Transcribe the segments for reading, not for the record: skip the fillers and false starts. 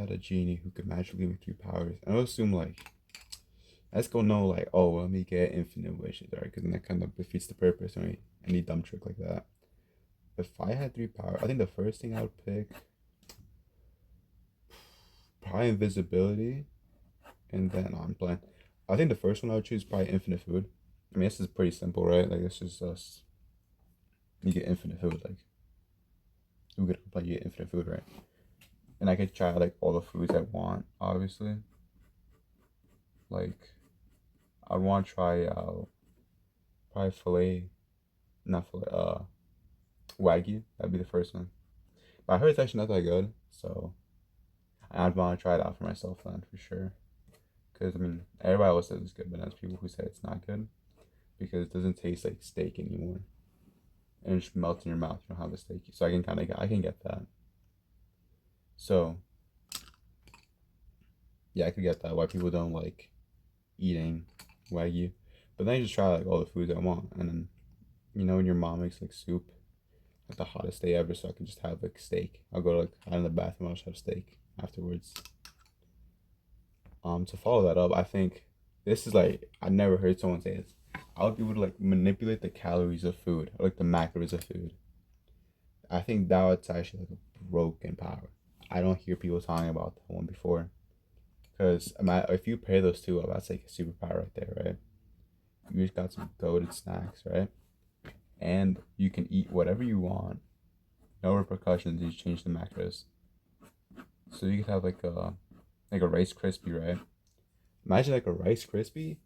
had a genie who could magically give me three powers, I would assume like let's go know like, oh, let me get infinite wishes, right? Because then that kind of defeats the purpose, right? Any dumb trick like that. If I had three powers, I think the first thing I would pick probably invisibility, and then I'm playing. I think the first one I would choose is probably infinite food. I mean, this is pretty simple, right? Like this is us. You get infinite food, like who could play? You get infinite food, right? And I could try like all the foods I want, obviously. Like I'd want to try probably filet, not filet, wagyu. That'd be the first one. But I heard it's actually not that good, so I'd want to try it out for myself then for sure. Because I mean, everybody else says it's good, but there's people who say it's not good because it doesn't taste like steak anymore, and it just melts in your mouth. You don't have a steak, so I can get that. So yeah, I could get that. Why people don't like eating wagyu, but then you just try like all the foods I want, and then when your mom makes like soup, like the hottest day ever, so I can just have like steak. I'll go to like out in the bathroom. I'll just have steak afterwards. To follow that up, I think this is like I never heard someone say this. I would be able to like manipulate the calories of food, or like the macros of food. I think that's actually like a broken power. I don't hear people talking about that one before. Because if you pair those two up, that's like a superpower right there, right? You just got some goaded snacks, right? And you can eat whatever you want, no repercussions. You change the macros, so you could have like a Rice Krispie, right? Imagine like a Rice Krispie,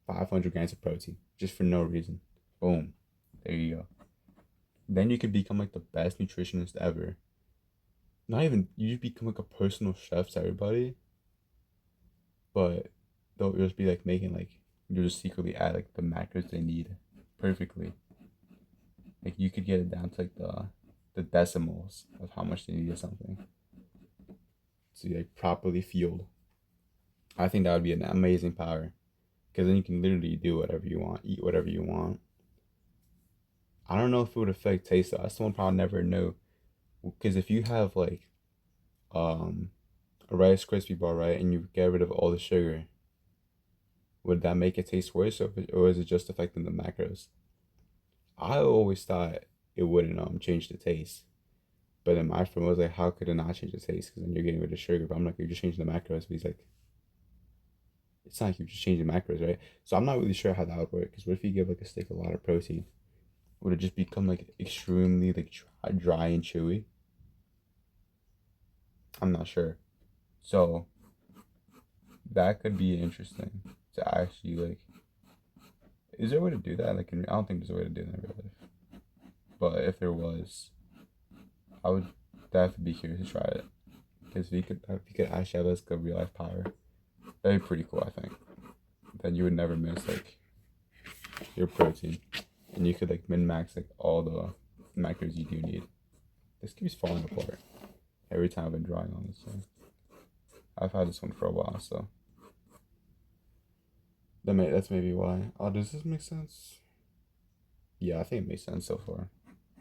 500 grams of protein, just for no reason. Boom, there you go. Then you could become like the best nutritionist ever. Not even you just become like a personal chef to everybody, but they'll just be like making like you'll just secretly add like the macros they need perfectly. Like you could get it down to like the decimals of how much they need of something to be like properly fueled. I think that would be an amazing power because then you can literally do whatever you want, eat whatever you want. I don't know if it would affect taste though. That's the one probably never know because if you have like um a Rice Krispie bar, right, and you get rid of all the sugar, would that make it taste worse, or is it just affecting the macros? I always thought it wouldn't change the taste, but then my friend was like, "How could it not change the taste? Because then you're getting rid of sugar." But I'm like, "You're just changing the macros." But he's like, "It's not like you're just changing macros, right?" So I'm not really sure how that would work. Because what if you give like a steak a lot of protein? Would it just become like extremely like dry and chewy? I'm not sure. So that could be interesting to actually like. Is there a way to do that? I don't think there's a way to do that in real life. But if there was, I would definitely be curious to try it. Because if you could actually have this good real life power, that'd be pretty cool. I think. Then you would never miss like your protein, and you could like min max like all the macros you do need. This keeps falling apart every time I've been drawing on this thing. I've had this one for a while, so that's maybe why. Oh, does this make sense? Yeah, I think it makes sense so far.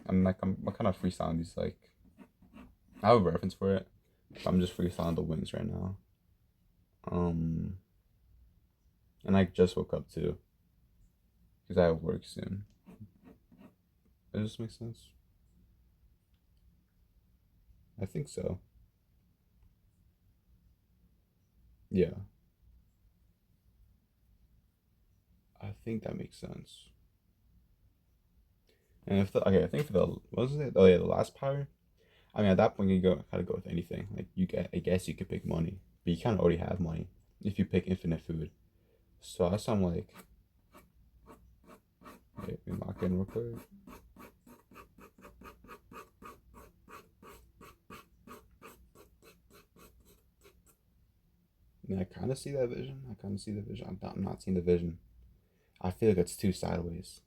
I'm kind of freestyling these like I have a reference for it. But I'm just freestyling the wins right now. Um, and I just woke up too because I have work soon. Does this make sense? I think so. Yeah, I think that makes sense. And if the okay, I think for the what was it? Oh yeah, the last power. I mean, at that point you go kind of go with anything. Like I guess you could pick money, but you kind of already have money if you pick infinite food. So that's I'm like, wait, we lock in real quick. I mean, I kind of see that vision. I kind of see the vision. I'm not seeing the vision. I feel like it's too sideways.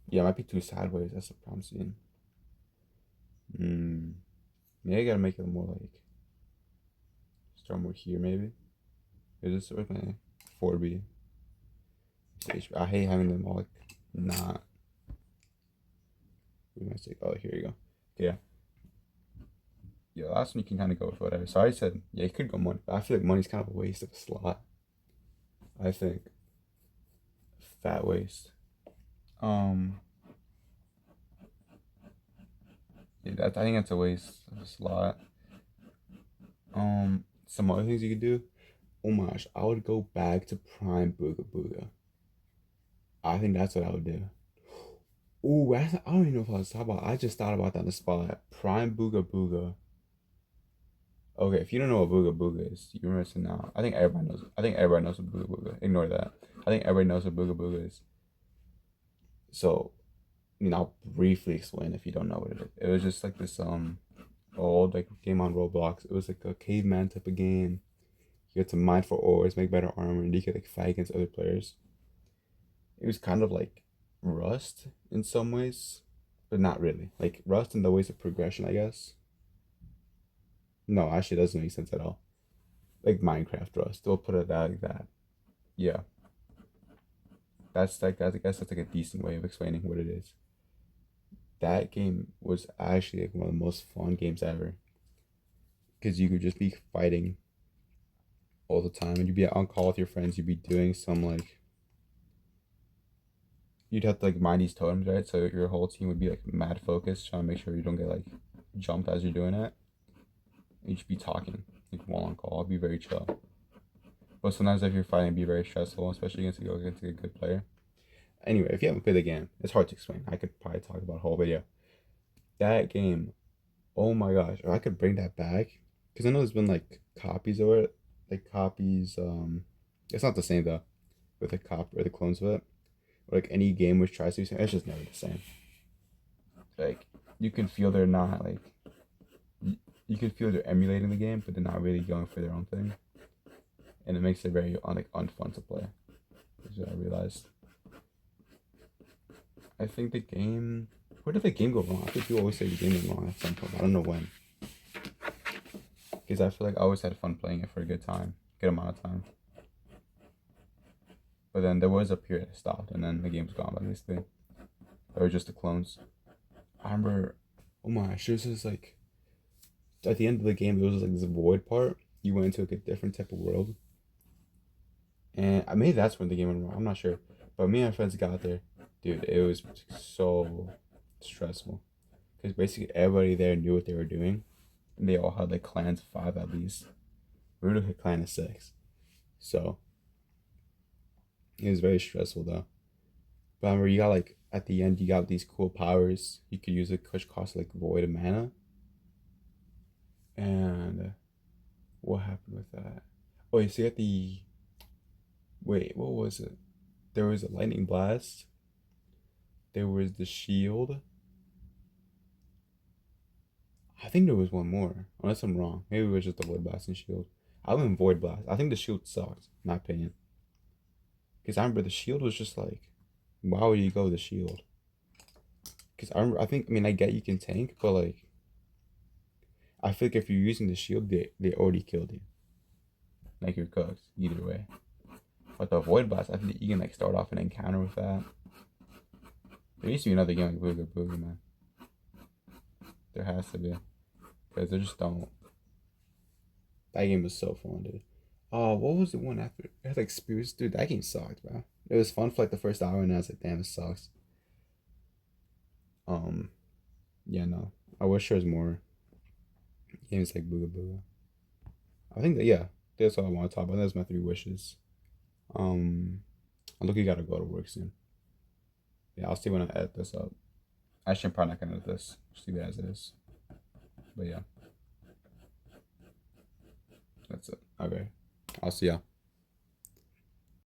Yeah, it might be too sideways. That's the problem I'm seeing. Hmm. Maybe I gotta make it more like start more here. Maybe is this with my 4B? I hate having them all like not. What am I saying? Oh, here you go. Yeah. Yeah, last one you can kind of go with whatever. So I said, yeah, you could go money, but I feel like money's kind of a waste of a slot. I think fat waste. Um, yeah, I think that's a waste of a slot. Some other things you could do. Oh my gosh, I would go back to Prime Booga Booga. I think that's what I would do. Ooh, I don't even know if I was talking about. I just thought about that on the spot. Prime Booga Booga. Okay, if you don't know what Booga Booga is, you're missing out. I think everybody knows. I think everybody knows what Booga Booga. Ignore that. I think everybody knows what Booga Booga is. So, I'll briefly explain if you don't know what it is. It was just like this old like game on Roblox. It was like a caveman type of game. You had to mine for ores, make better armor, and you could like fight against other players. It was kind of like Rust in some ways, but not really. Like Rust in the ways of progression, I guess. No, actually, it doesn't make sense at all. Like Minecraft Rust, we'll put it that like that. Yeah, that's like I guess that's like a decent way of explaining what it is. That game was actually like one of the most fun games ever because you could just be fighting all the time, and you'd be on call with your friends. You'd be doing some like you'd have to like mind these totems, right? So your whole team would be like mad focused, trying to make sure you don't get like jumped as you're doing it. You should be talking like while on call. It'd be very chill. But sometimes if you're fighting, it'd be very stressful, especially against a good player. Anyway, if you haven't played the game, it's hard to explain. I could probably talk about a whole video. That game, oh my gosh, if I could bring that back, because I know there's been like copies of it, like copies. It's not the same though, with the cop or the clones of it. Or like any game which tries to be the same, it's just never the same. Like you can feel they're not like you can feel they're emulating the game, but they're not really going for their own thing, and it makes it very unfun to play. Is what I realized. I think the game. Where did the game go wrong? I think people always say the game went wrong at some point. I don't know when. Because I feel like I always had fun playing it for a good amount of time. But then there was a period it stopped, and then the game's gone. Basically, they were just the clones. I remember. Oh my gosh, this is like at the end of the game. There was like this void part. You went into like a different type of world, and I maybe that's when the game went wrong. I'm not sure, but me and my friends got there. Dude, it was so stressful because basically everybody there knew what they were doing, and they all had like clans of 5 at least. We were like a clan of 6, so it was very stressful though. But I remember you got like at the end you got these cool powers you could use it which cost like void of mana. And what happened with that? Oh, you see at the wait, what was it? There was a lightning blast. There was the shield. I think there was one more, unless I'm wrong. Maybe it was just the void blast and shield. I went void blast. I think the shield sucked, in my opinion. Because I remember the shield was just like, why would you go the shield? Because I think, I mean, I get you can tank, but like, I feel like if you're using the shield, they already killed you. Like you're cooked, either way. But the void blast, I think you can like start off an encounter with that. There used to be another game like Booga Booga, man. There has to be. Because they just don't. That game was so fun, dude. Oh, what was the one after? It had like spirits, dude. That game sucked, bro. It was fun for like the first hour, and I was like, damn, it sucks. Um, yeah, no. I wish there was more games like Booga Booga. I think that yeah, that's all I want to talk about. That's my 3 wishes. Um, I look, you gotta go to work soon. Yeah, I'll see when I edit this up. Actually, I'm probably not gonna edit this. Just leave it as it is. But yeah, that's it. Okay, I'll see ya.